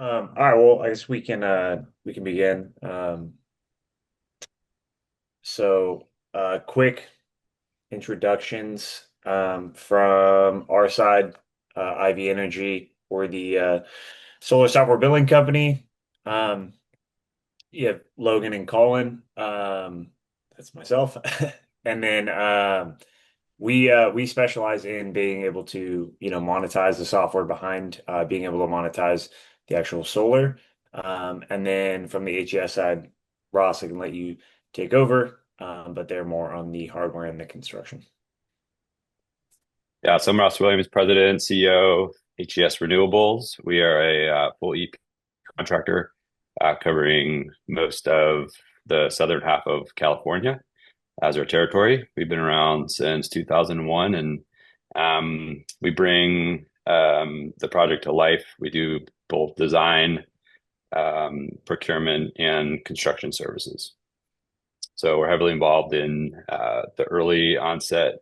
All right, well, I guess we can begin. Quick introductions from our side, IV Energy, or the solar software billing company. Um, you have Logan and Colin. That's myself, and then we specialize in being able to monetize the software behind being able to monetize the actual solar. And then from the HES side, Ross, I can let you take over, but they're more on the hardware and the construction. Yeah, so I'm Ross Williams, President, CEO, HES Renewables. We are a full EP contractor covering most of the southern half of California as our territory. We've been around since 2001, and we bring the project to life. We do both design, procurement, and construction services. So we're heavily involved in the early onset,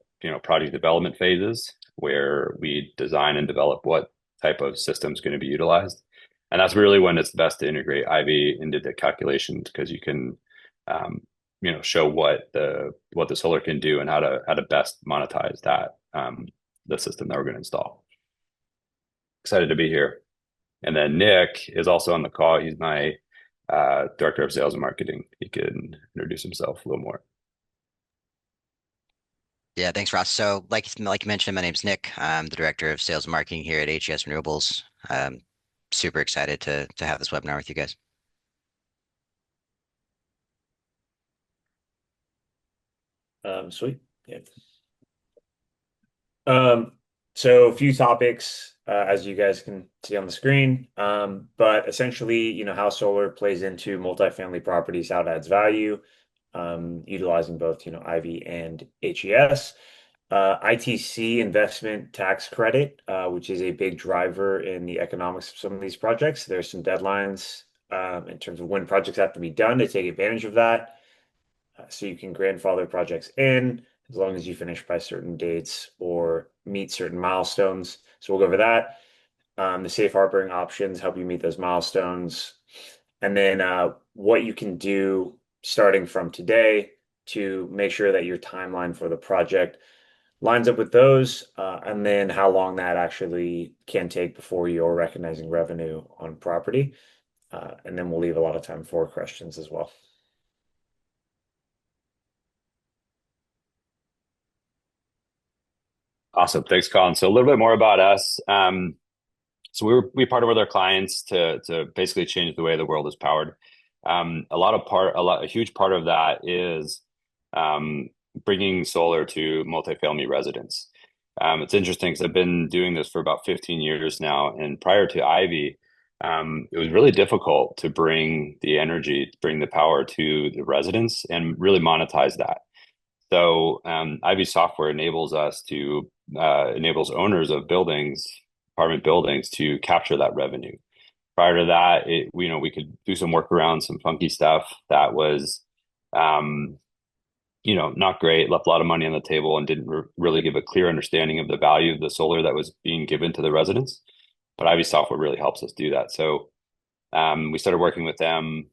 project development phases where we design and develop what type of system is going to be utilized. And that's really when it's best to integrate IV into the calculations because you can, show what the solar can do and how to best monetize that the system that we're going to install. Excited to be here. And then Nick is also on the call. He's my director of sales and marketing. He can introduce himself a little more. Yeah, thanks, Ross. So, like you mentioned, my name's Nick. I'm the director of sales and marketing here at HES Renewables. Super excited to have this webinar with you guys. Sweet. Yeah. Um, so a few topics, as you guys can see on the screen, but essentially, how solar plays into multifamily properties, how it adds value, utilizing both, IV and HES. ITC investment tax credit, which is a big driver in the economics of some of these projects. There's some deadlines, in terms of when projects have to be done to take advantage of that. So you can grandfather projects in as long as you finish by certain dates or meet certain milestones. So we'll go over that. The safe harboring options help you meet those milestones. And then what you can do starting from today to make sure that your timeline for the project lines up with those, and then how long that actually can take before you're recognizing revenue on property. And then we'll leave a lot of time for questions as well. Awesome. Thanks, Colin. So a little bit more about us. So we partner with our clients to basically change the way the world is powered. A huge part of that is bringing solar to multifamily residents. It's interesting because I've been doing this for about 15 years now, and prior to Ivy, it was really difficult to bring the energy, bring the power to the residents, and really monetize that. So Ivy software enables owners of buildings, apartment buildings, to capture that revenue. Prior to that, we could do some work around some funky stuff that was, not great, left a lot of money on the table, and didn't really give a clear understanding of the value of the solar that was being given to the residents. But Ivy software really helps us do that. So we started working with them.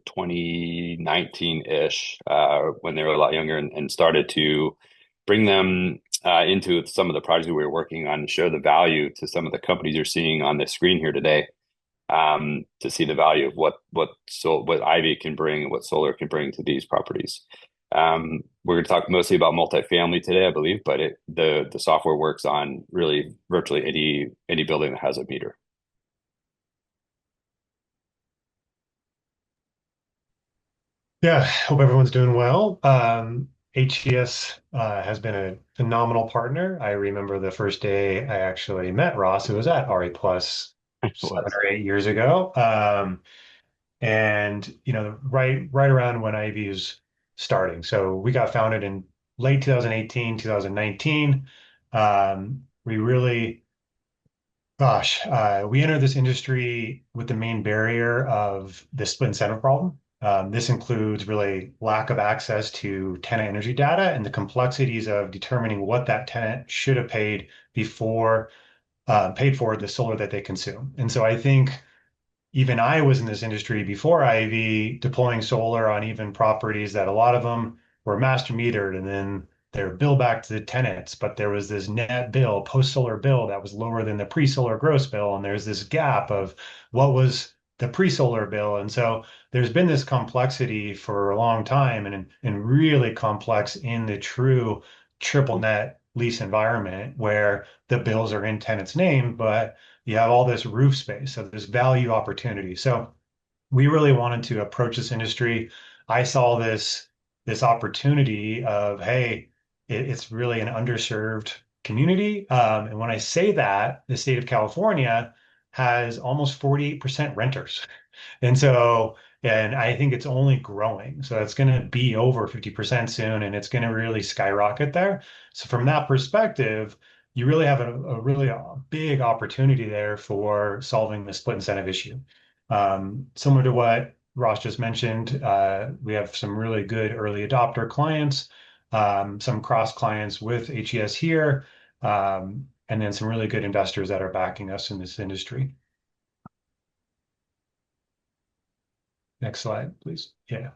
2019-ish, when they were a lot younger, and started to bring them into some of the projects we were working on and show the value to some of the companies you're seeing on the screen here today, to see the value of what Ivy can bring and what solar can bring to these properties. We're going to talk mostly about multifamily today, I believe, but the software works on really virtually any building that has a meter. Yeah, hope everyone's doing well. HES has been a phenomenal partner. I remember the first day I actually met Ross, who was at RE Plus It 7 or 8 years ago. And right around when Ivy was starting. So we got founded in late 2018, 2019. We really, we entered this industry with the main barrier of the split incentive problem. This includes really lack of access to tenant energy data and the complexities of determining what that tenant should have paid before paid for the solar that they consume. And so I think even I was in this industry before IV, deploying solar on even properties that a lot of them were master metered, and then they're billed back to the tenants. But there was this net bill, post-solar bill that was lower than the pre-solar gross bill. And there's this gap of what was the pre-solar bill. And so there's been this complexity for a long time, and really complex in the true triple net lease environment where the bills are in tenant's name, but you have all this roof space, so there's value opportunity. So we really wanted to approach this industry. I saw this opportunity of, hey, it's really an underserved community. And when I say that, the state of California has almost 48% renters. And so, and I think it's only growing. So it's going to be over 50% soon, and it's going to really skyrocket there. So from that perspective, you really have a big opportunity there for solving the split incentive issue. Similar to what Ross just mentioned, we have some really good early adopter clients, some cross clients with HES here, and then some really good investors that are backing us in this industry. Next slide, please. Yeah.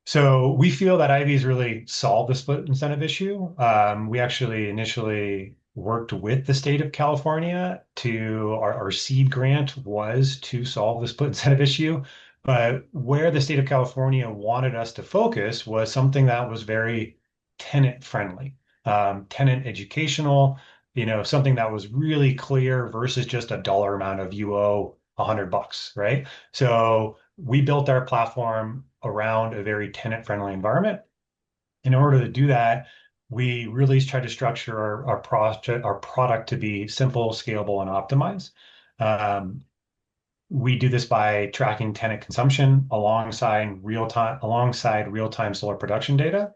So we feel that Ivy's really solved the split incentive issue. We actually initially worked with the state of California to our seed grant was to solve the split incentive issue. But where the state of California wanted us to focus was something that was very tenant friendly, tenant educational, something that was really clear versus just a dollar amount of you owe $100, right? So we built our platform around a very tenant-friendly environment. In order to do that, we really try to structure our product to be simple, scalable, and optimized. We do this by tracking tenant consumption alongside real-time solar production data.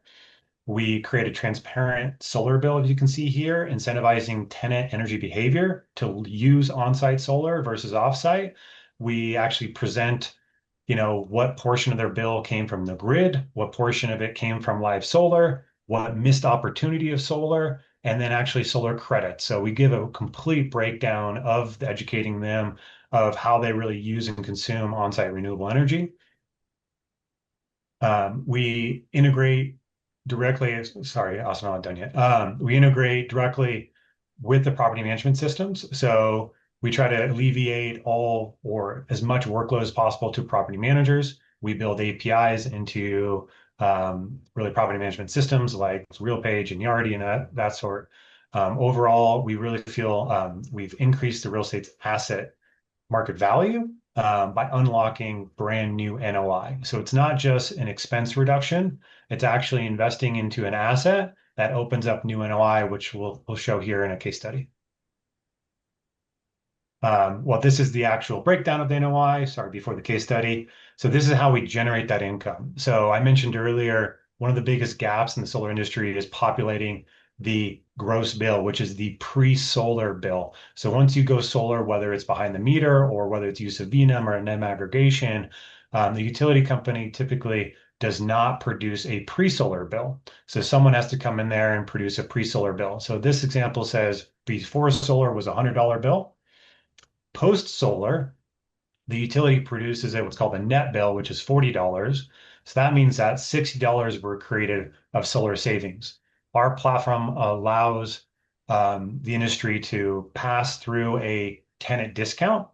We create a transparent solar bill, as you can see here, incentivizing tenant energy behavior to use on-site solar versus off-site. We actually present, what portion of their bill came from the grid, what portion of it came from live solar, what missed opportunity of solar, and then actually solar credits. So we give a complete breakdown of educating them of how they really use and consume on-site renewable energy. We integrate directly, sorry, Austin, I'm not done yet. We integrate directly with the property management systems. So we try to alleviate all or as much workload as possible to property managers. We build APIs into really property management systems like RealPage and Yardi and that sort. Overall, we really feel we've increased the real estate's asset market value by unlocking brand new NOI. So it's not just an expense reduction, it's actually investing into an asset that opens up new NOI, which we'll show here in a case study. Well, this is the actual breakdown of the NOI, sorry, before the case study. So this is how we generate that income. So I mentioned earlier, one of the biggest gaps in the solar industry is populating the gross bill, which is the pre-solar bill. So once you go solar, whether it's behind the meter or whether it's use of VNEM or a NEM aggregation, the utility company typically does not produce a pre-solar bill. So someone has to come in there and produce a pre-solar bill. So this example says before solar was a $100 bill. Post-solar, the utility produces what's called a net bill, which is $40. So that means that $60 were created of solar savings. Our platform allows the industry to pass through a tenant discount,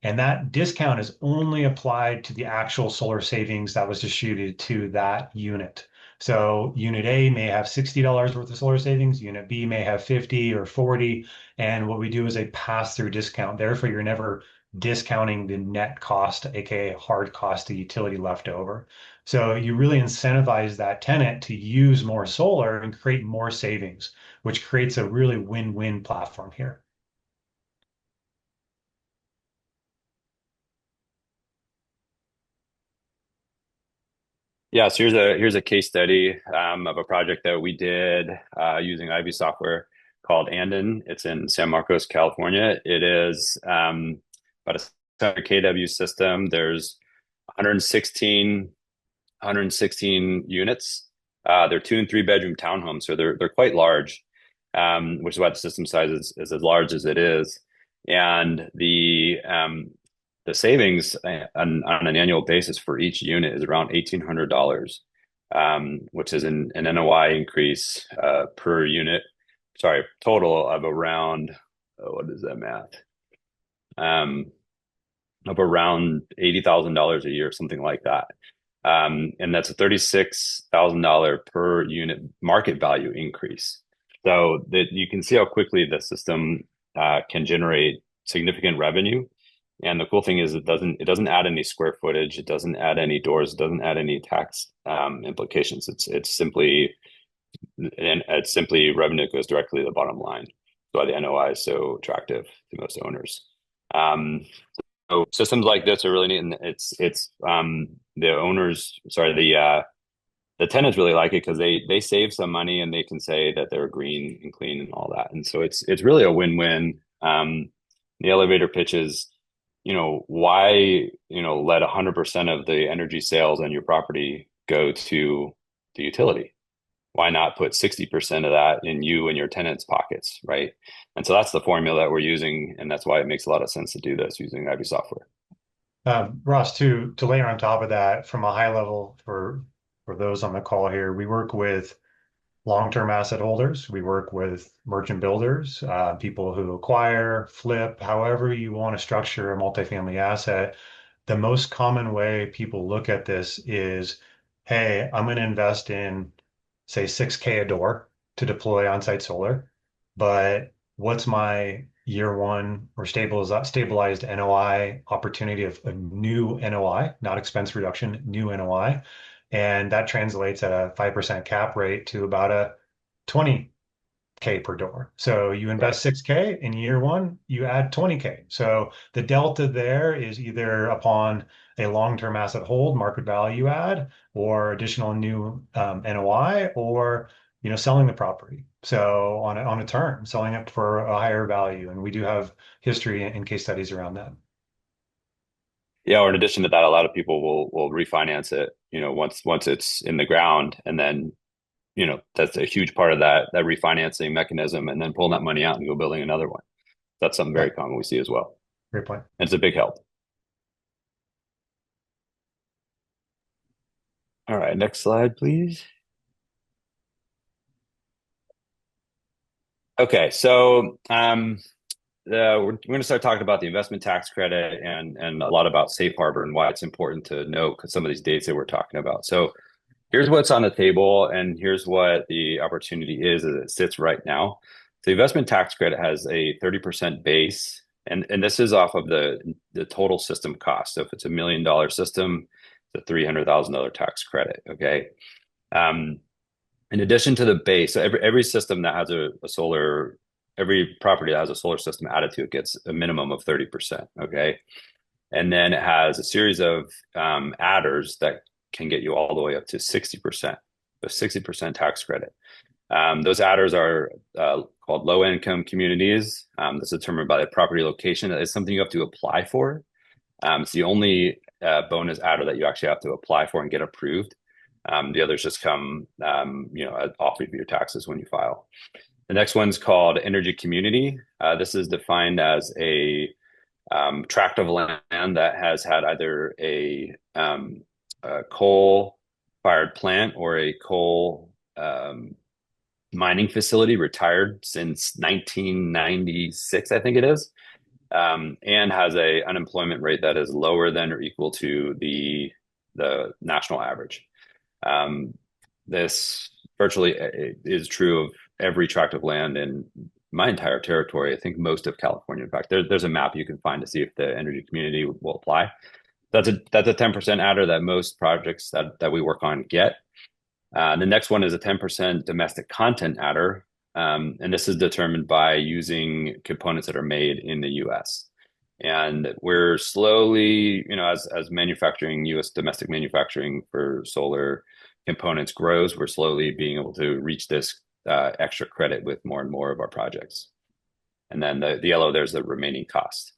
and that discount is only applied to the actual solar savings that was distributed to that unit. So unit A may have $60 worth of solar savings, unit B may have 50 or 40, and what we do is a pass-through discount. Therefore, you're never discounting the net cost, aka hard cost of utility left over. So you really incentivize that tenant to use more solar and create more savings, which creates a really win-win platform here. Yeah, so here's a case study of a project that we did using Ivy software called Andon. It's in San Marcos, California. It is about a 700 kW system. There's 116 units. They're 2 and 3 bedroom townhomes, so they're quite large, which is why the system size is as large as it is. And the savings on an annual basis for each unit is around $1,800, which is an NOI increase per unit. Sorry, total of around, what is that math? Of around $80,000 a year, something like that. And that's a $36,000 per unit market value increase. So that you can see how quickly the system can generate significant revenue. And the cool thing is it doesn't add any square footage, it doesn't add any doors, it doesn't add any tax implications. It's simply revenue that goes directly to the bottom line. That's why the NOI is so attractive to most owners. So systems like this are really neat, and the tenants really like it because they save some money and they can say that they're green and clean and all that, and so it's really a win-win. The elevator pitch is, why let 100% of the energy sales on your property go to the utility? Why not put 60% of that in you and your tenants' pockets, right? And so that's the formula that we're using, and that's why it makes a lot of sense to do this using IB software. Ross, to layer on top of that, from a high level for those on the call here, we work with long-term asset holders. We work with merchant builders, people who acquire, flip, however you want to structure a multifamily asset. The most common way people look at this is, hey, I'm going to invest in, say, 6K a door to deploy on-site solar, but what's my year one or stabilized NOI opportunity of a new NOI, not expense reduction, new NOI? And that translates at a 5% cap rate to about a 20K per door. So you invest 6K in year one, you add 20K. So the delta there is either upon a long-term asset hold, market value add, or additional new NOI, or selling the property. So on a turn, selling it for a higher value. And we do have history and case studies around that. Yeah, or in addition to that, a lot of people will refinance it, once it's in the ground, and then that's a huge part of that refinancing mechanism, and then pulling that money out and go building another one. That's something very common we see as well. Great point. And it's a big help. All right, next slide, please. Okay, so we're going to start talking about the investment tax credit and a lot about safe harbor and why it's important to know some of these dates that we're talking about. So here's what's on the table, and here's what the opportunity is as it sits right now. The investment tax credit has a 30% base, and this is off of the total system cost. So if it's $1 million system, it's a $300,000 tax credit. Okay. In addition to the base, so every system that has every property that has a solar system added to it gets a minimum of 30%. Okay. And then it has a series of adders that can get you all the way up to 60%, the 60% tax credit. Those adders are called low-income communities. That's determined by the property location. It's something you have to apply for. It's the only bonus adder that you actually have to apply for and get approved. The others just come, off of your taxes when you file. The next one's called energy community. This is defined as a tract of land that has had either a coal-fired plant or a coal mining facility retired since 1996, I think it is, and has a unemployment rate that is lower than or equal to the national average. This virtually is true of every tract of land in my entire territory. I think most of California. In fact, there's a map you can find to see if the energy community will apply. That's a 10% adder that most projects that we work on get. The next one is a 10% domestic content adder, and this is determined by using components that are made in the U.S. And we're slowly, as manufacturing, U.S. domestic manufacturing for solar components grows, we're slowly being able to reach this extra credit with more and more of our projects. And then the yellow, there's the remaining cost.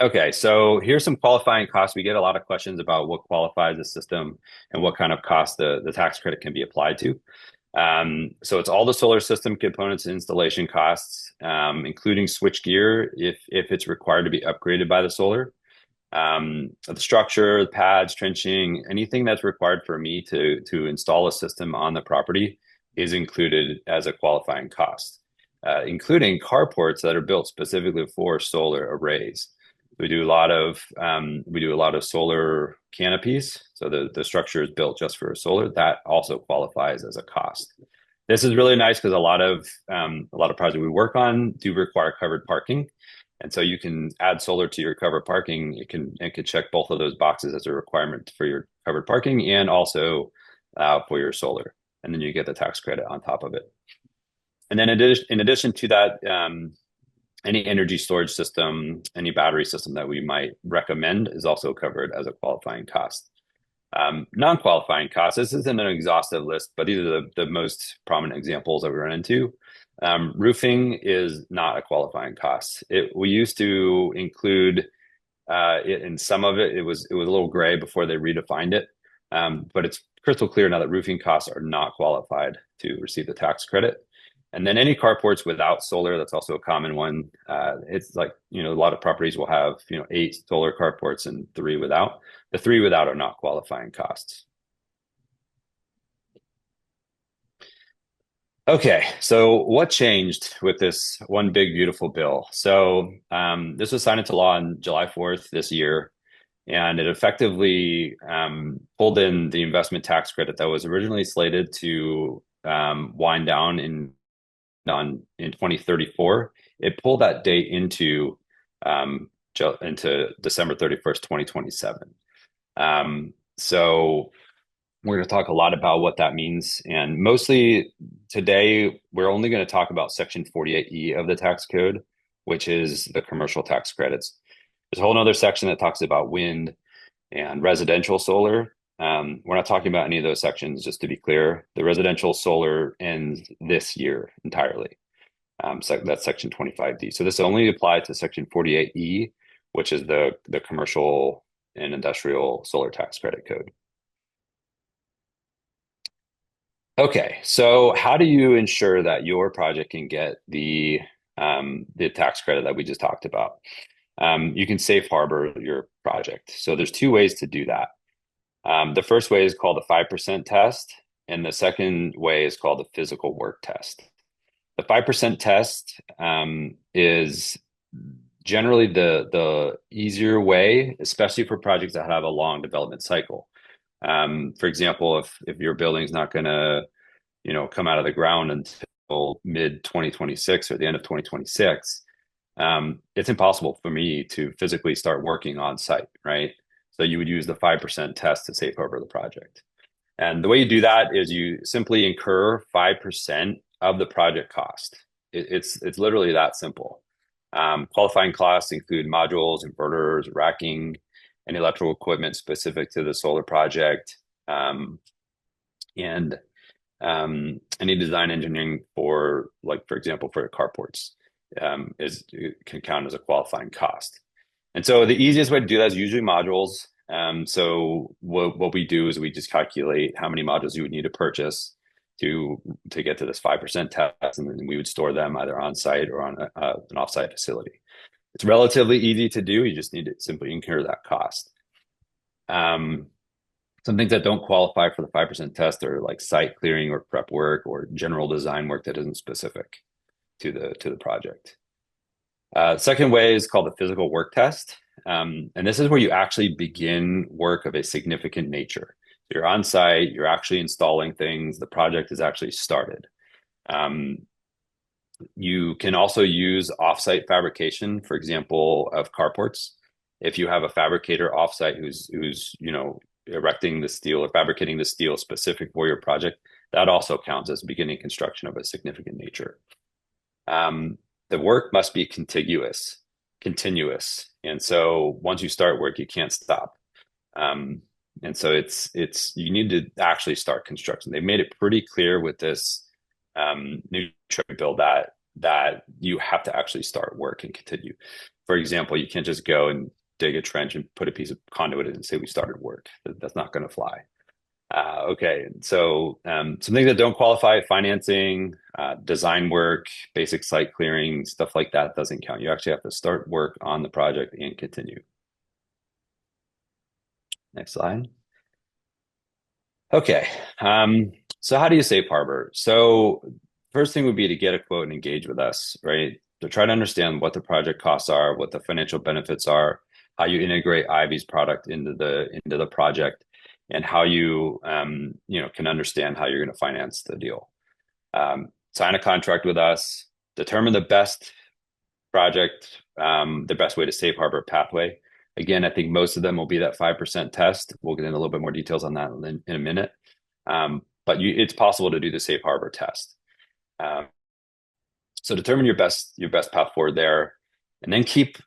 Okay, so here's some qualifying costs. We get a lot of questions about what qualifies the system and what kind of cost the tax credit can be applied to. So it's all the solar system components and installation costs, including switch gear if it's required to be upgraded by the solar. The structure, the pads, trenching, anything that's required for me to install a system on the property is included as a qualifying cost, including carports that are built specifically for solar arrays. We do a lot of solar canopies. So the structure is built just for solar. That also qualifies as a cost. This is really nice because a lot of projects we work on do require covered parking. And so you can add solar to your covered parking. It can check both of those boxes as a requirement for your covered parking and also for your solar. And then you get the tax credit on top of it. And then in addition to that, any energy storage system, any battery system that we might recommend is also covered as a qualifying cost. Non-qualifying costs, this isn't an exhaustive list, but these are the most prominent examples that we run into. Roofing is not a qualifying cost. We used to include it in some of it. It was a little gray before they redefined it, but it's crystal clear now that roofing costs are not qualified to receive the tax credit. And then any carports without solar, that's also a common one. It's like, a lot of properties will have, 8 solar carports and 3 without. The 3 without are not qualifying costs. Okay, so what changed with this one big beautiful bill? So this was signed into law on July 4th this year, and it effectively pulled in the investment tax credit that was originally slated to wind down in 2034. It pulled that date into December 31st, 2027. So we're going to talk a lot about what that means. And mostly today, we're only going to talk about Section 48E of the tax code, which is the commercial tax credits. There's a whole other section that talks about wind and residential solar. We're not talking about any of those sections, just to be clear. The residential solar ends this year entirely. So that's Section 25D. So this only applies to Section 48E, which is the commercial and industrial solar tax credit code. Okay, so how do you ensure that your project can get the tax credit that we just talked about? You can safe harbor your project. So there's 2 ways to do that. The first way is called the 5% test, and the second way is called the physical work test. The 5% test is generally the easier way, especially for projects that have a long development cycle. For example, if your building's not going to, come out of the ground until mid 2026 or the end of 2026, it's impossible for me to physically start working on site, right? So you would use the 5% test to safe harbor the project. And the way you do that is you simply incur 5% of the project cost. It's literally that simple. Qualifying costs include modules, inverters, racking, and electrical equipment specific to the solar project, and any design engineering for example, for carports can count as a qualifying cost. And so the easiest way to do that is usually modules. So what we do is we just calculate how many modules you would need to purchase to get to this 5% test, and then we would store them either on site or on an offsite facility. It's relatively easy to do. You just need to simply incur that cost. Some things that don't qualify for the 5% test are like site clearing or prep work or general design work that isn't specific to the project. Second way is called the physical work test. And this is where you actually begin work of a significant nature. You're on site, you're actually installing things, the project is actually started. You can also use offsite fabrication, for example, of carports. If you have a fabricator offsite who's erecting the steel or fabricating the steel specific for your project, that also counts as beginning construction of a significant nature. The work must be continuous. And so once you start work, you can't stop. And so you need to actually start construction. They made it pretty clear with this new trade bill that you have to actually start work and continue. for example, you can't just go and dig a trench and put a piece of conduit in and say we started work. That's not going to fly. Okay, so some things that don't qualify: financing, design work, basic site clearing, stuff like that doesn't count. You actually have to start work on the project and continue. Next slide. Okay, so how do you safe harbor? So first thing would be to get a quote and engage with us, right? To try to understand what the project costs are, what the financial benefits are, how you integrate Ivy's product into the project, and how you can understand how you're going to finance the deal. Sign a contract with us, determine the best project, the best way to safe harbor pathway. Again, I think most of them will be that 5% test. We'll get into a little bit more details on that in a minute. But it's possible to do the safe harbor test. So determine your best path forward there, and then keep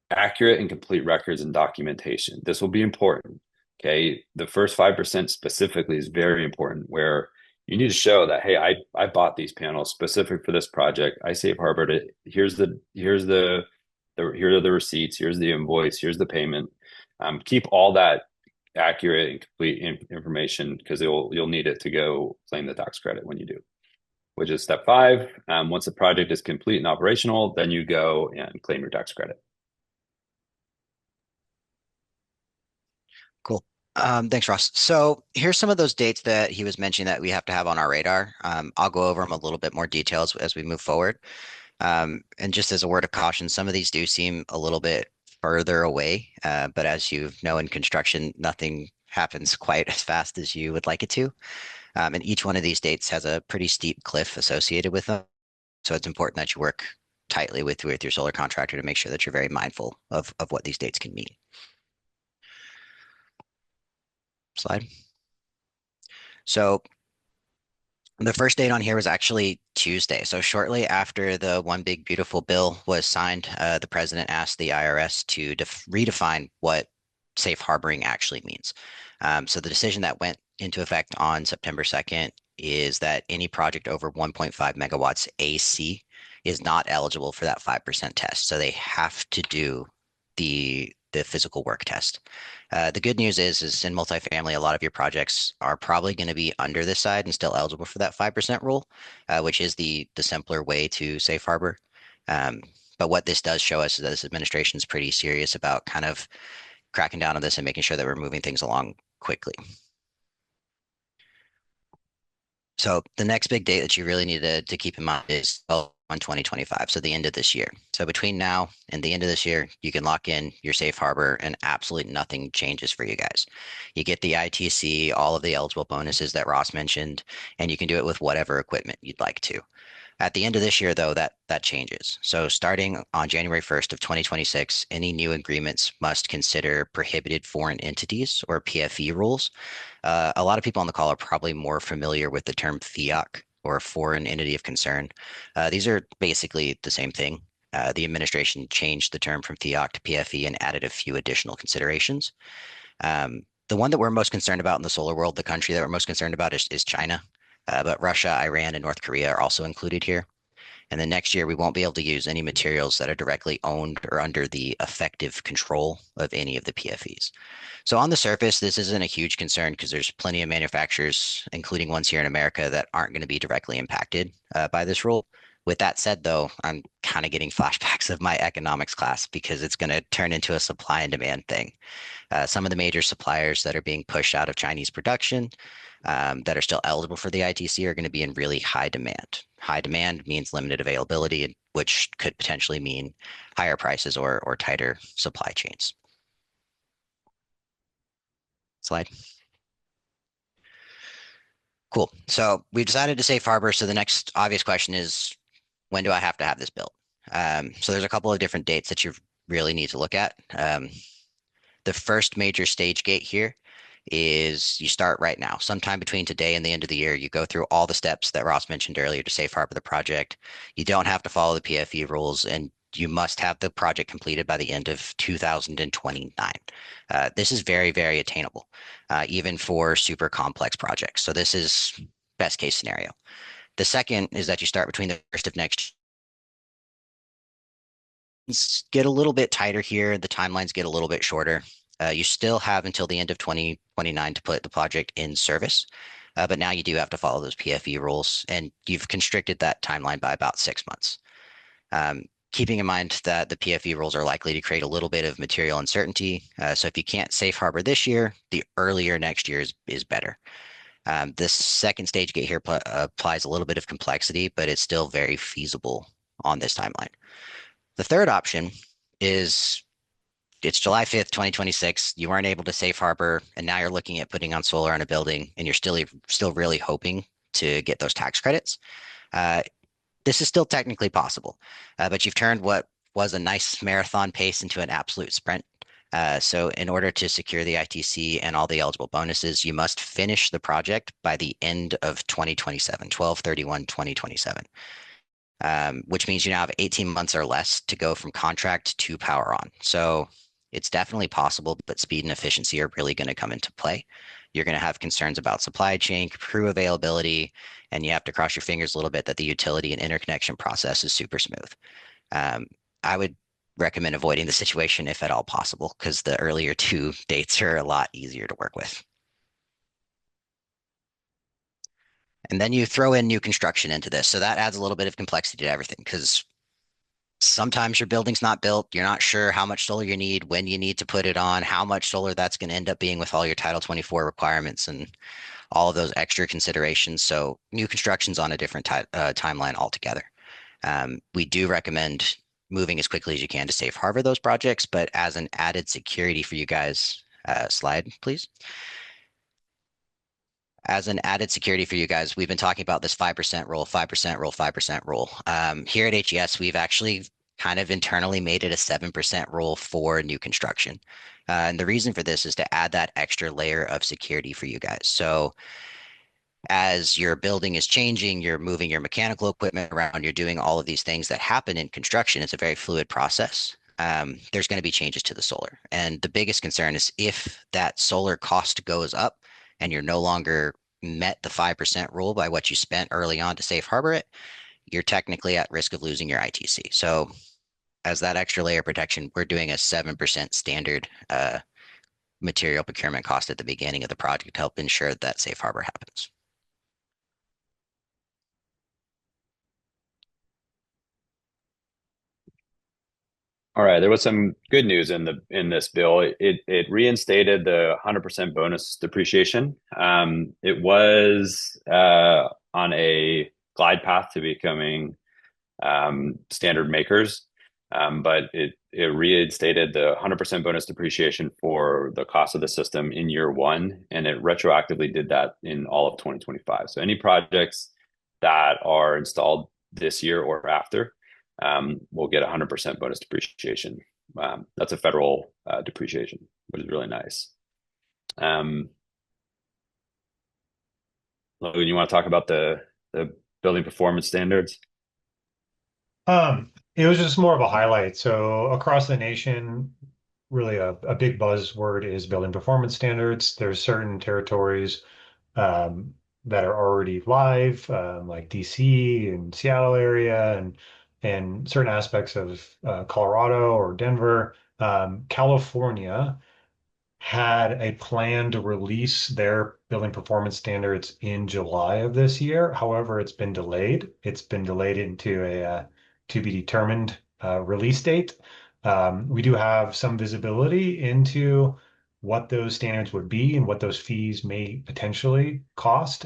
accurate and complete records and documentation. This will be important. Okay, the first 5% specifically is very important, where you need to show that, hey, I bought these panels specific for this project. I safe harbored it. Here are the receipts. Here's the invoice. Here's the payment. Keep all that accurate and complete information, because you'll need it to go claim the tax credit when you do, which is step 5. Once the project is complete and operational, then you go and claim your tax credit. Cool. Thanks, Ross. So here's some of those dates that he was mentioning that we have to have on our radar. I'll go over them a little bit more details as we move forward. And just as a word of caution, some of these do seem a little bit further away, but as you know, in construction, nothing happens quite as fast as you would like it to. And each one of these dates has a pretty steep cliff associated with them. So it's important that you work tightly with your solar contractor to make sure that you're very mindful of what these dates can mean. Slide. So the first date on here was actually Tuesday. So shortly after the One Big Beautiful Bill was signed, the president asked the IRS to redefine what safe harboring actually means. So the decision that went into effect on September 2nd is that any project over 1.5 megawatts AC is not eligible for that 5% test. So they have to do the physical work test. The good news is in multifamily, a lot of your projects are probably going to be under this side and still eligible for that 5% rule, which is the simpler way to safe harbor. But what this does show us is that this administration is pretty serious about kind of cracking down on this and making sure that we're moving things along quickly. So the next big date that you really need to keep in mind is on 2025, so the end of this year. So between now and the end of this year, you can lock in your safe harbor and absolutely nothing changes for you guys. You get the ITC, all of the eligible bonuses that Ross mentioned, and you can do it with whatever equipment you'd like to. At the end of this year, though, that changes. So starting on January 1st of 2026, any new agreements must consider prohibited foreign entities, or PFE rules. A lot of people on the call are probably more familiar with the term FEOC, or foreign entity of concern. These are basically the same thing. The administration changed the term from FEOC to PFE and added a few additional considerations. The one that we're most concerned about in the solar world, the country that we're most concerned about is China. But Russia, Iran, and North Korea are also included here. And then next year, we won't be able to use any materials that are directly owned or under the effective control of any of the PFEs. So on the surface, this isn't a huge concern because there's plenty of manufacturers, including ones here in America, that aren't going to be directly impacted by this rule. With that said, though, I'm kind of getting flashbacks of my economics class because it's going to turn into a supply and demand thing. Some of the major suppliers that are being pushed out of Chinese production that are still eligible for the ITC are going to be in really high demand. High demand means limited availability, which could potentially mean higher prices or tighter supply chains. Slide. Cool. So we've decided to safe harbor. So the next obvious question is, when do I have to have this built? So there's a couple of different dates that you really need to look at. The first major stage gate here is you start right now. Sometime between today and the end of the year, you go through all the steps that Ross mentioned earlier to safe harbor the project. You don't have to follow the PFE rules, and you must have the project completed by the end of 2029. This is very, very attainable, even for super complex projects. So this is best case scenario. The second is that you start between the first of next get a little bit tighter here. The timelines get a little bit shorter. You still have until the end of 2029 to put the project in service. But now you do have to follow those PFE rules, and you've constricted that timeline by about 6 months. Um, Keeping in mind that the PFE rules are likely to create a little bit of material uncertainty. So if you can't safe harbor this year, the earlier next year is better. This second stage gate here applies a little bit of complexity, but it's still very feasible on this timeline. The third option is it's July 5th, 2026. You weren't able to safe harbor, and now you're looking at putting on solar on a building, and you're still really hoping to get those tax credits. Uh, this is still technically possible, but you've turned what was a nice marathon pace into an absolute sprint. So in order to secure the ITC and all the eligible bonuses, you must finish the project by the end of 2027, 12/31/2027, which means you now have 18 months or less to go from contract to power on. So it's definitely possible, but speed and efficiency are really going to come into play. You're going to have concerns about supply chain, crew availability, and you have to cross your fingers a little bit that the utility and interconnection process is super smooth. I would recommend avoiding the situation if at all possible, because the earlier two dates are a lot easier to work with. And then you throw in new construction into this. So that adds a little bit of complexity to everything, because sometimes your building's not built. You're not sure how much solar you need, when you need to put it on, how much solar that's going to end up being with all your Title 24 requirements and all of those extra considerations. So new construction's on a different timeline altogether. We do recommend moving as quickly as you can to safe harbor those projects, but as an added security for you guys, slide, please. As an added security for you guys, we've been talking about this 5% rule, 5% rule, 5% rule. Here at HES, we've actually kind of internally made it a 7% rule for new construction. And the reason for this is to add that extra layer of security for you guys. So as your building is changing, you're moving your mechanical equipment around, you're doing all of these things that happen in construction. It's a very fluid process. There's going to be changes to the solar. And the biggest concern is if that solar cost goes up and you're no longer met the 5% rule by what you spent early on to safe harbor it, you're technically at risk of losing your ITC. So as that extra layer of protection, we're doing a 7% standard material procurement cost at the beginning of the project to help ensure that safe harbor happens. All right, there was some good news in this bill. It reinstated the 100% bonus depreciation. It was on a glide path to becoming standard makers, but it reinstated the 100% bonus depreciation for the cost of the system in year one, and it retroactively did that in all of 2025. So any projects that are installed this year or after will get 100% bonus depreciation. That's a federal depreciation, which is really nice. Logan, you want to talk about the building performance standards? It was just more of a highlight. So across the nation, really a big buzzword is building performance standards. There's certain territories that are already live, like DC and Seattle area, and certain aspects of Colorado or Denver. California had a plan to release their building performance standards in July of this year. However, it's been delayed. It's been delayed into a to be determined release date. We do have some visibility into what those standards would be and what those fees may potentially cost.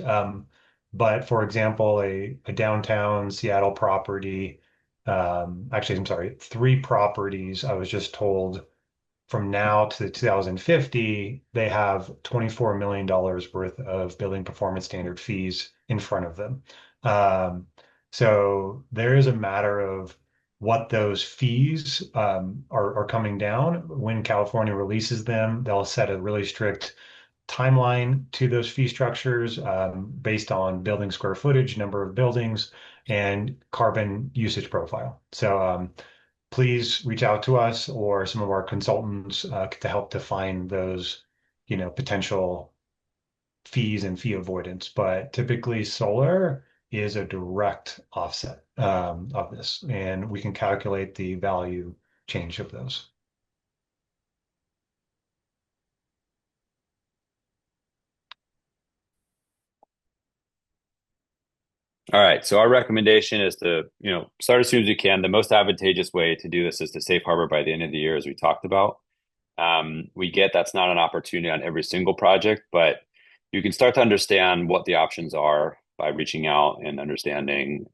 But for example, a downtown Seattle property, actually, I'm sorry, three properties, I was just told from now to 2050, they have $24 million worth of building performance standard fees in front of them. So there is a matter of what those fees are coming down. When California releases them, they'll set a really strict timeline to those fee structures based on building square footage, number of buildings, and carbon usage profile. So please reach out to us or some of our consultants to help define those, potential fees and fee avoidance. But typically, solar is a direct offset of this, and we can calculate the value change of those. All right. So our recommendation is to, start as soon as you can. The most advantageous way to do this is to safe harbor by the end of the year, as we talked about. We get that's not an opportunity on every single project, but you can start to understand what the options are by reaching out and understanding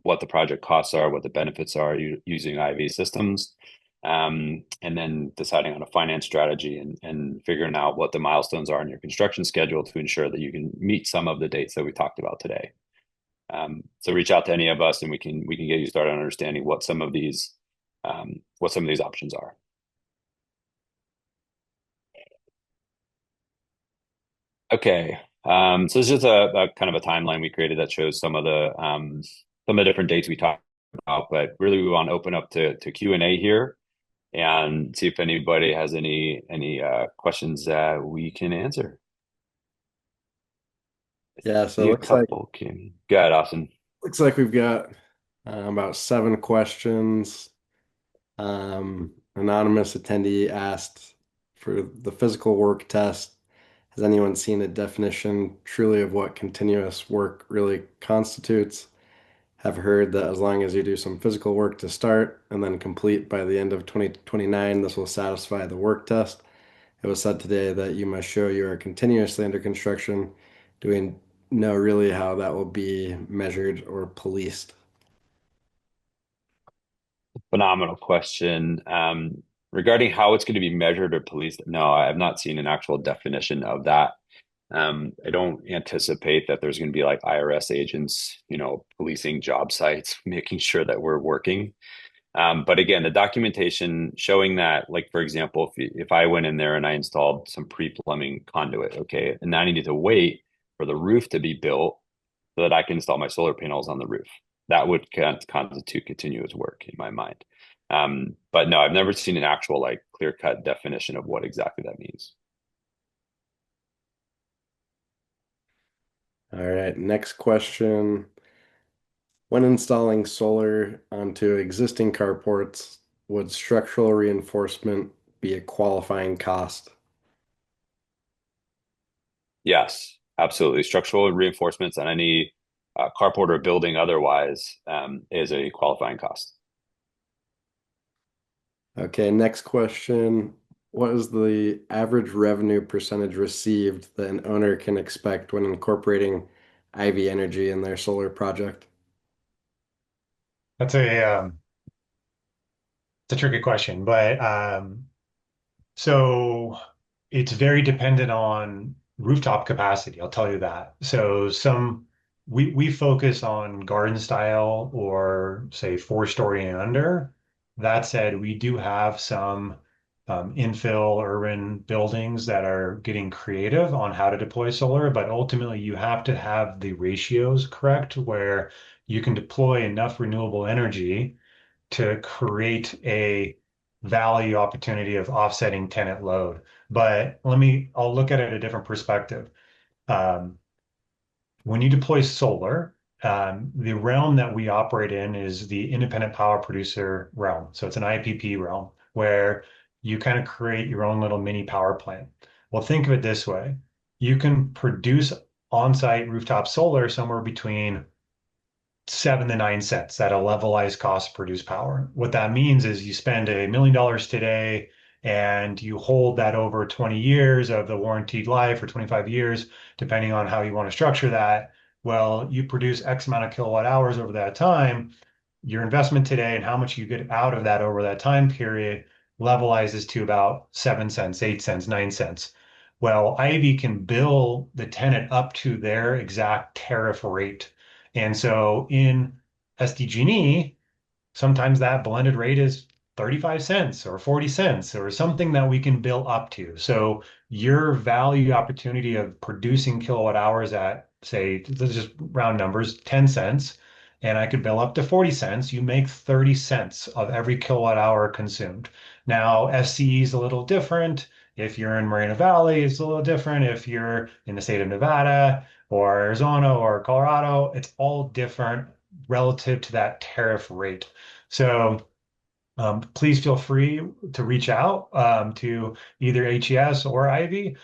what the project costs are, what the benefits are using IV systems, and then deciding on a finance strategy and figuring out what the milestones are in your construction schedule to ensure that you can meet some of the dates that we talked about today. So reach out to any of us, and we can get you started on understanding what some of these options are. Okay. So it's just a kind of a timeline we created that shows some of the different dates we talked about, but really we want to open up to Q&A here and see if anybody has any questions that we can answer. Yeah, so See it a looks like couple came. Go ahead, Austin. we've got about 7 questions. Anonymous attendee asked for the physical work test. Has anyone seen a definition truly of what continuous work really constitutes? Have heard that as long as you do some physical work to start and then complete by the end of 2029, this will satisfy the work test. It was said today that you must show you are continuously under construction. Do we know really how that will be measured or policed? Phenomenal question. Regarding how it's going to be measured or policed, no, I have not seen an actual definition of that. I don't anticipate that there's going to be like IRS agents, policing job sites, making sure that we're working. But again, the documentation showing that, like, for example, if I went in there and I installed some pre-plumbing conduit, okay, and I needed to wait for the roof to be built so that I can install my solar panels on the roof, that would constitute continuous work in my mind. But no, I've never seen an actual like clear-cut definition of what exactly that means. All right, next question. When installing solar onto existing carports, would structural reinforcement be a qualifying cost? Yes, absolutely. Structural reinforcements on any carport or building otherwise is a qualifying cost. Okay, next question. What is the average revenue percentage received that an owner can expect when incorporating IV energy in their solar project? That's it's a tricky question, but so it's very dependent on rooftop capacity, I'll tell you that. So we focus on garden style or say 4-story and under. That said, we do have some infill urban buildings that are getting creative on how to deploy solar, but ultimately you have to have the ratios correct where you can deploy enough renewable energy to create a value opportunity of offsetting tenant load. But I'll look at it a different perspective. Um, when you deploy solar, the realm that we operate in is the independent power producer realm. So it's an IPP realm where you kind of create your own little mini power plant. Well, think of it this way. You can produce on-site rooftop solar somewhere between 7 to 9 cents at a levelized cost to produce power. What that means is you spend $1 million today and you hold that over 20 years of the warranted life or 25 years, depending on how you want to structure that. Well, you produce X amount of kilowatt hours over that time. Your investment today and how much you get out of that over that time period levelizes to about 7 cents, 8 cents, 9 cents. Well, Ivy can bill the tenant up to their exact tariff rate. And so in SDG&E, sometimes that blended rate is 35 cents or 40 cents or something that we can bill up to. So your value opportunity of producing kilowatt hours at, say, let's just round numbers, 10 cents, and I could bill up to 40 cents, you make 30 cents of every kilowatt hour consumed. Now, FCE is a little different. If you're in Moreno Valley, it's a little different. If you're in the state of Nevada or Arizona or Colorado, it's all different relative to that tariff rate. So please feel free to reach out to either HES or Ivy.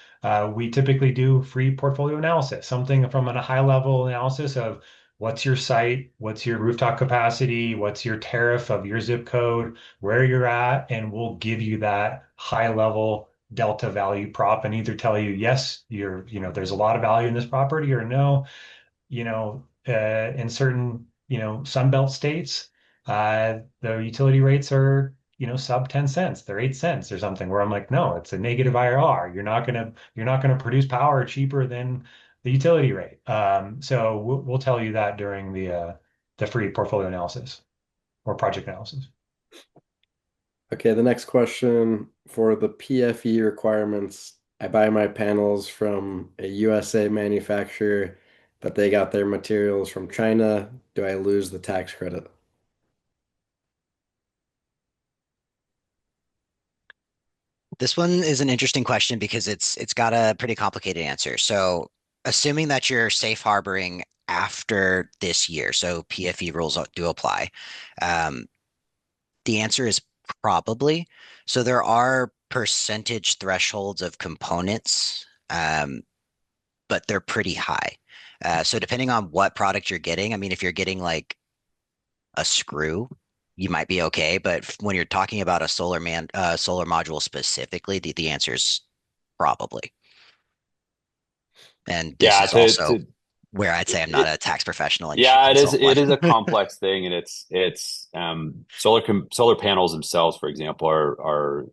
We typically do free portfolio analysis, something from a high level analysis of what's your site, what's your rooftop capacity, what's your tariff of your zip code, where you're at, and we'll give you that high level delta value prop and either tell you, yes, there's a lot of value in this property, or no, in certain, Sunbelt states, the utility rates are, sub 10 cents. They're 8 cents or something, where I'm like, no, it's a negative IRR. You're not gonna produce power cheaper than the utility rate. So we'll tell you that during the free portfolio analysis or project analysis. Okay, the next question for the PFE requirements. I buy my panels from a USA manufacturer, but they got their materials from China. Do I lose the tax credit? This one is an interesting question because it's got a pretty complicated answer. So, assuming that you're safe harboring after this year, so PFE rules do apply, um, the answer is probably. So there are percentage thresholds of components, but they're pretty high. So depending on what product you're getting, I mean, if you're getting like a screw, you might be okay. But when you're talking about a solar module specifically, the answer is probably. And this Yeah, is also where I'd say I'm not it, a tax professional and you should yeah, it is. consult one. It is a complex thing, and it's solar panels themselves, for example, are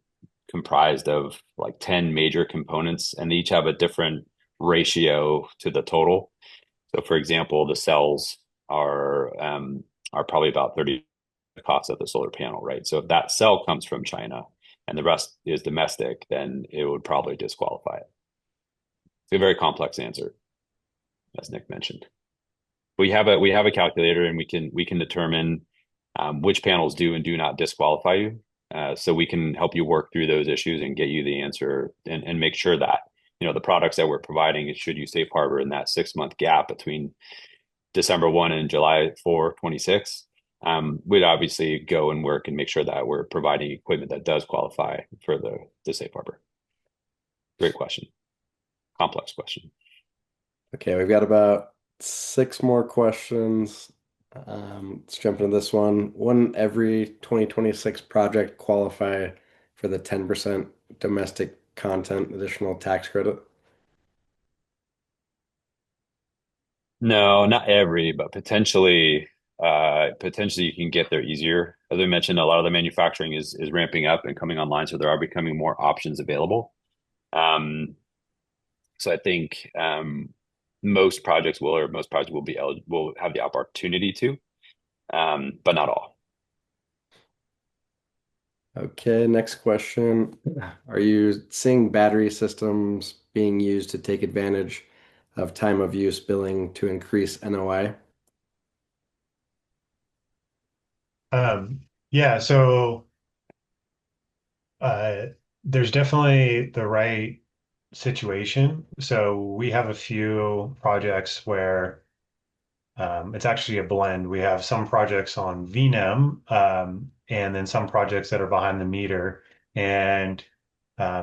comprised of like 10 major components, and they each have a different ratio to the total. So, for example, the cells are probably about 30 the cost of the solar panel, right? So if that cell comes from China and the rest is domestic, then it would probably disqualify it. It's a very complex answer, as Nick mentioned. We have a calculator, and we can determine which panels do and do not disqualify you. So we can help you work through those issues and get you the answer, and make sure that the products that we're providing, should you safe harbor in that 6 month gap between December 1 and July 4, 26, we'd obviously go and work and make sure that we're providing equipment that does qualify for the safe harbor. Great question. Complex question. Okay, we've got about 6 more questions. Let's jump into this one. Wouldn't every 2026 project qualify for the 10% domestic content additional tax credit? No, not every, but potentially you can get there easier. As I mentioned, a lot of the manufacturing is ramping up and coming online, so there are becoming more options available. So I think most projects will be eligible, will have the opportunity to, but not all. Okay, next question. Are you seeing battery systems being used to take advantage of time of use billing to increase NOI? Yeah, so uh, there's definitely the right situation. So we have a few projects where it's actually a blend. We have some projects on VNEM, and then some projects that are behind the meter. And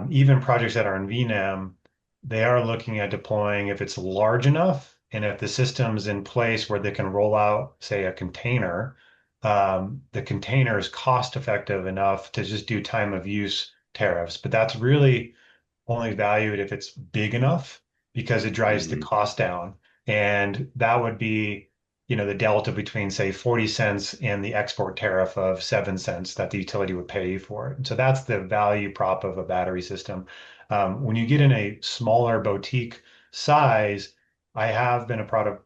even projects that are in VNEM, they are looking at deploying if it's large enough and if the system's in place where they can roll out, say, a container. The container is cost effective enough to just do time of use tariffs. But that's really only valued if it's big enough because it drives the Mhm. cost down. And that would be, the delta between, say, 40 cents and the export tariff of 7 cents that the utility would pay you for it. And so that's the value prop of a battery system. When you get in a smaller boutique size, I have been a part of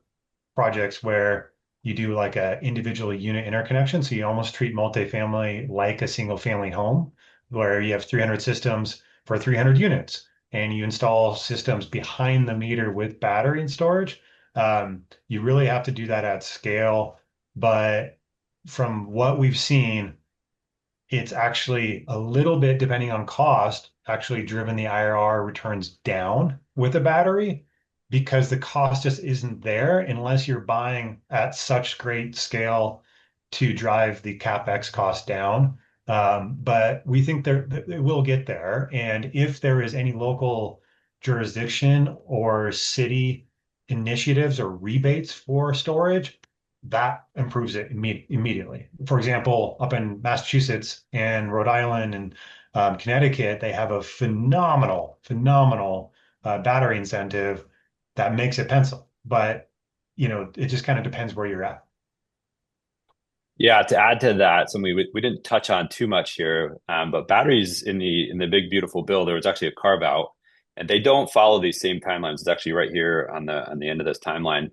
projects where you do like a individual unit interconnection. So you almost treat multifamily like a single family home where you have 300 systems for 300 units and you install systems behind the meter with battery and storage. You really have to do that at scale. But from what we've seen, it's actually a little bit, depending on cost, actually driven the IRR returns down with a battery because the cost just isn't there unless you're buying at such great scale to drive the CapEx cost down. But we think it will get there. And if there is any local jurisdiction or city initiatives or rebates for storage, that improves it immediately. For example, up in Massachusetts and Rhode Island and Connecticut, they have a phenomenal battery incentive that makes it pencil. But it just kind of depends where you're at. Yeah, to add to that, something we didn't touch on too much here, but batteries in the big beautiful bill, there was actually a carve out, and they don't follow these same timelines. It's actually right here on the end of this timeline.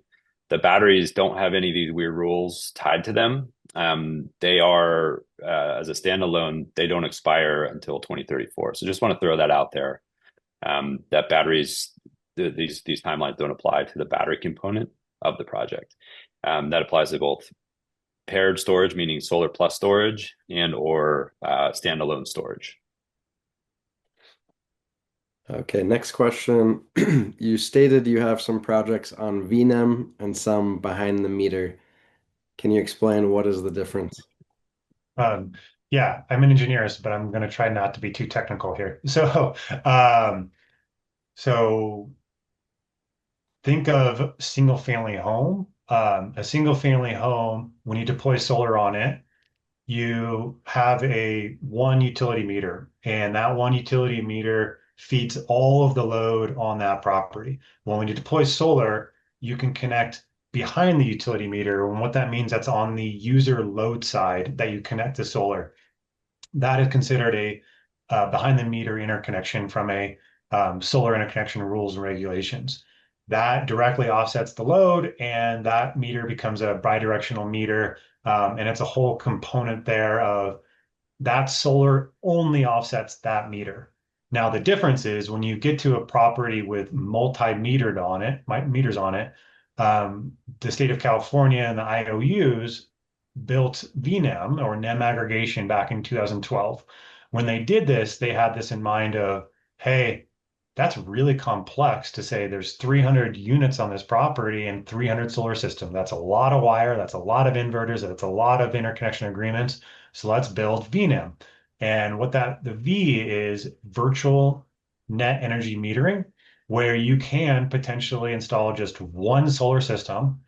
The batteries don't have any of these weird rules tied to them. They are as a standalone, they don't expire until 2034. So just want to throw that out there. That batteries, these timelines don't apply to the battery component of the project. That applies to both paired storage, meaning solar plus storage, and or standalone storage. Okay, next question. You stated you have some projects on VNEM and some behind the meter. Can you explain what is the difference? Um, yeah, I'm an engineer, but I'm going to try not to be too technical here. Um, so think of single family home. A single family home, when you deploy solar on it, you have a one utility meter, and that one utility meter feeds all of the load on that property. Well, when you deploy solar, you can connect behind the utility meter. And what that means, that's on the user load side that you connect to solar. That is considered a behind the meter interconnection from a solar interconnection rules and regulations. That directly offsets the load, and that meter becomes a bidirectional meter. And it's a whole component there of that solar only offsets that meter. Now, the difference is when you get to a property with multi-metered on it, meters on it, the state of California and the IOUs built VNEM or NEM aggregation back in 2012. When they did this, they had this in mind of, hey, that's really complex to say there's 300 units on this property and 300 solar systems. That's a lot of wire. That's a lot of inverters. That's a lot of interconnection agreements. So let's build VNEM. And the V is virtual net energy metering, where you can potentially install just one solar system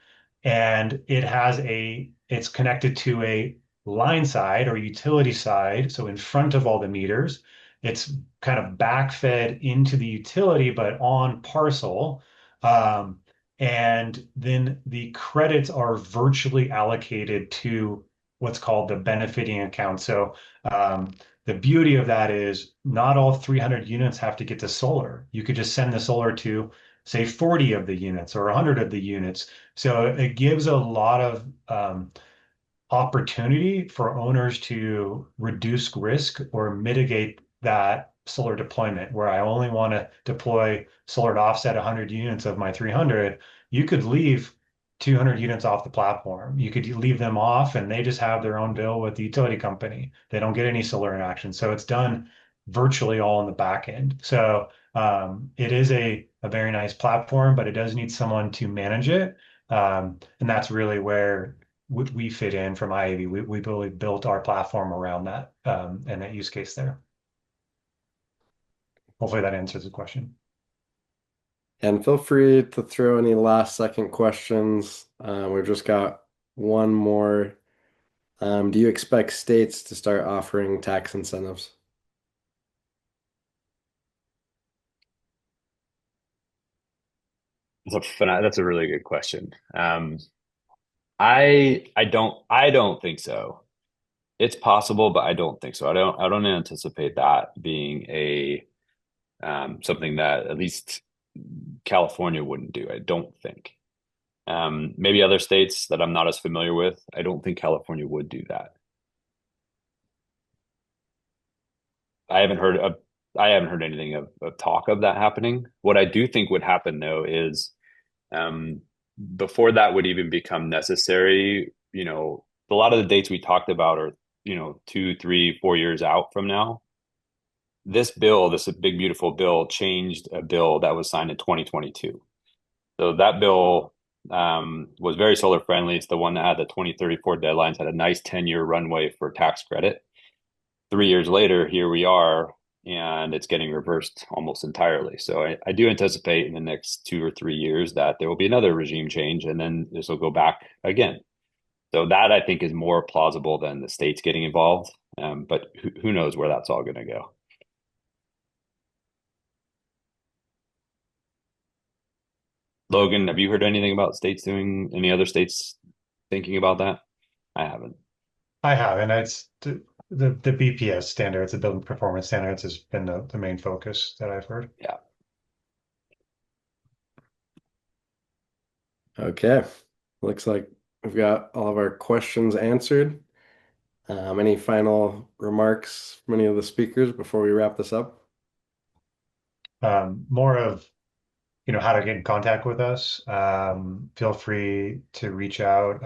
and it's connected to a line side or utility side. So in front of all the meters, it's kind of backfed into the utility, but on parcel. Um, and then the credits are virtually allocated to what's called the benefiting account. So the beauty of that is not all 300 units have to get to solar. You could just send the solar to, say, 40 of the units or 100 of the units. So it gives a lot of opportunity for owners to reduce risk or mitigate that solar deployment where I only want to deploy solar to offset 100 units of my 300. You could leave 200 units off the platform. You could leave them off and they just have their own bill with the utility company. They don't get any solar interaction. So it's done virtually all in the back end. So it is a very nice platform, but it does need someone to manage it. And that's really where we fit in from IAV. We really built our platform around that and that use case there. Hopefully that answers the question. And feel free to throw any last second questions. We've just got one more. Do you expect states to start offering tax incentives? That's a really good question. I don't think so. It's possible, but I don't think so. I don't anticipate that being a something that at least California wouldn't do. I don't think. Maybe other states that I'm not as familiar with. I don't think California would do that. I haven't heard of I haven't heard anything of talk of that happening. What I do think would happen though is um, before that would even become necessary, a lot of the dates we talked about are, 2, 3, 4 years out from now. This bill, this big, beautiful bill, changed a bill that was signed in 2022. So that bill was very solar friendly. It's the one that had the 2034 deadlines, had a nice 10-year runway for tax credit. 3 years later, here we are, and it's getting reversed almost entirely. So I do anticipate in the next 2 or 3 years that there will be another regime change, and then this will go back again. So that I think is more plausible than the states getting involved. But who knows where that's all going to go? Logan, have you heard anything about states doing any other states thinking about that? I haven't. I have, and it's the BPS standards, the building performance standards, has been the main focus that I've heard. Yeah. Okay. Looks like we've got all of our questions answered. Any final remarks from any of the speakers before we wrap this up? More of how to get in contact with us. Feel free to reach out.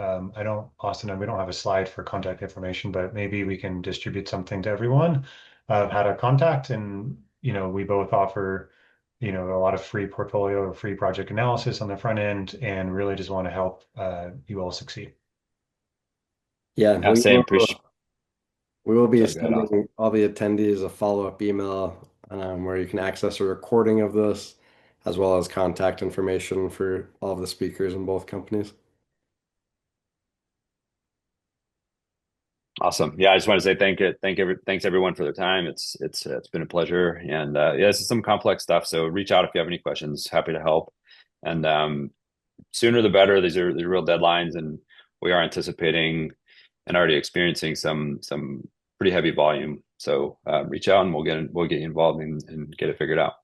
Austin, we don't have a slide for contact information, but maybe we can distribute something to everyone of how to contact. And, we both offer, a lot of free portfolio or free project analysis on the front end, and really just want to help you all succeed. Yeah, Yeah, same. Appreciate. we will be Sorry, go ahead, Austin. sending all the attendees a follow-up email where you can access a recording of this, as well as contact information for all of the speakers in both companies. Awesome. Yeah, I just want to say thanks everyone for their time. It's been a pleasure, and yeah, this is some complex stuff. So reach out if you have any questions. Happy to help. And sooner the better. These are the real deadlines, and we are anticipating and already experiencing some pretty heavy volume. So reach out, and we'll get you involved and get it figured out.